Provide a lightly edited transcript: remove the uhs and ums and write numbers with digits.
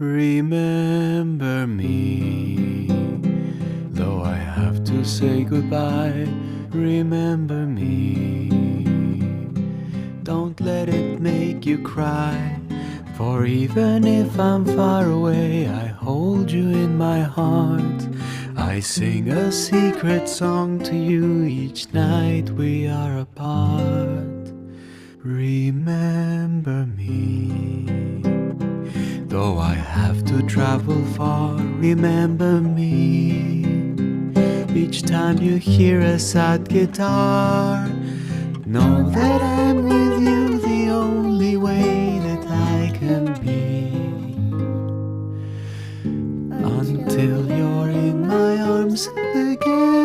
Remember me, though I have to say goodbye. Remember me, don't let it make you cry. For even if I'm far away, I hold you in my heart. I sing a secret song to you each night we are apart. Remember me, though I have to travel far. Remember me, each time you hear a sad guitar. Know that I'm with you the only way that I can be, until you're in my arms again.